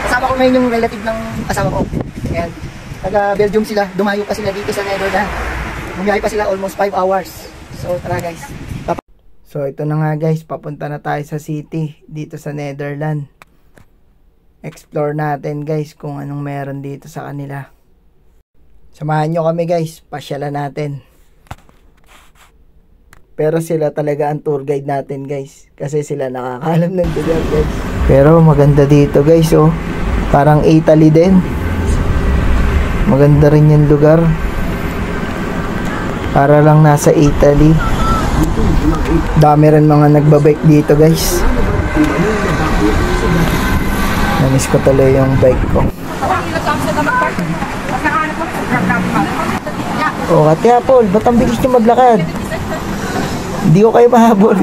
Kasama ko ngayon yung relative ng asawa ko. Ayan. Taga Belgium sila. Dumayo pa sila dito sa Netherlands. Bumiyahe pa sila almost 5 hours. So tara guys. So ito na nga guys. Papunta na tayo sa city. Dito sa Netherlands. Explore natin guys kung anong meron dito sa kanila. Samahan nyo kami guys. Pasyalan natin. Pero sila talaga ang tour guide natin guys. Kasi sila nakakaalam ng lugar guys. Pero maganda dito guys oh. Parang Italy din. Maganda rin yung lugar. Para lang nasa Italy. Dami rin mga nagbabike dito guys. Namiss ko tuloy yung bike ko. Oh, Ate Apple, ba't ang bilis nyo maglakad? Hindi ko kayo mahabol.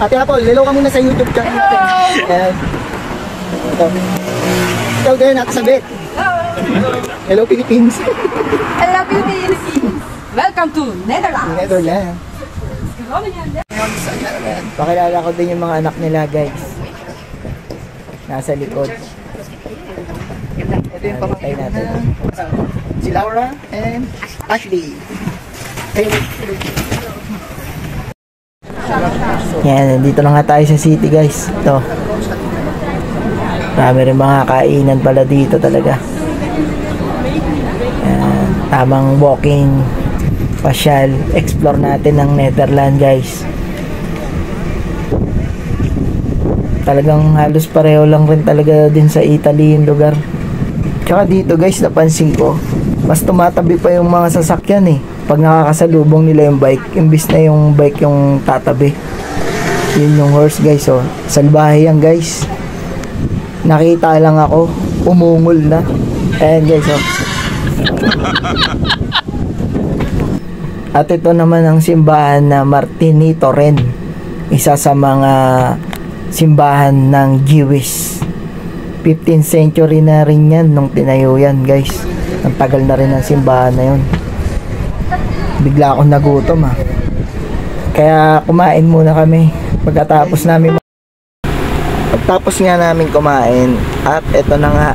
Ate Apple, lilo ka muna sa YouTube channel natin. Ikaw din, nakasabit. Hello Philippines. Hello Philippines. Welcome to Netherlands. Netherlands. Pakilala ko din yung mga anak nila guys. Nasa likod. Ito yung pamangkin natin. Si Laura and Ashley. Yan, dito na nga tayo sa city guys. Ito. Marami rin mga kainan pala dito talaga. Yan, tamang walking, pasyal, explore natin ng Netherlands guys. Talagang halos pareho lang rin talaga din sa Italy yung lugar. Tsaka dito guys, napansin ko, mas tumatabi pa yung mga sasakyan eh. Pag nakakasalubong nila yung bike, imbis na yung bike yung tatabi. Yun yung horse guys oh. Salbahe yan guys. Nakita lang ako, umungol na. Ayan guys oh. At ito naman ang simbahan na Martini Toren. Isa sa mga simbahan ng Jewish. 15th century na rin yan nung tinayo yan guys. Ang tagal na rin ang simbahan na yun. Bigla akong nagutom ah. Kaya kumain muna kami. Pagkatapos nga namin kumain. At eto na nga.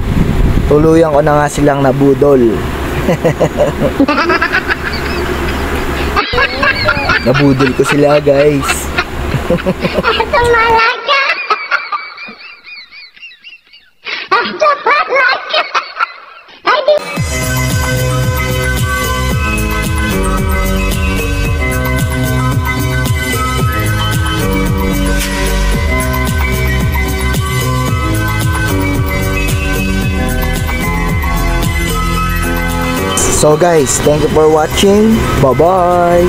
Tuluyan ko na nga silang nabudol. Nabudol ko sila guys. So guys, thank you for watching. Bye bye.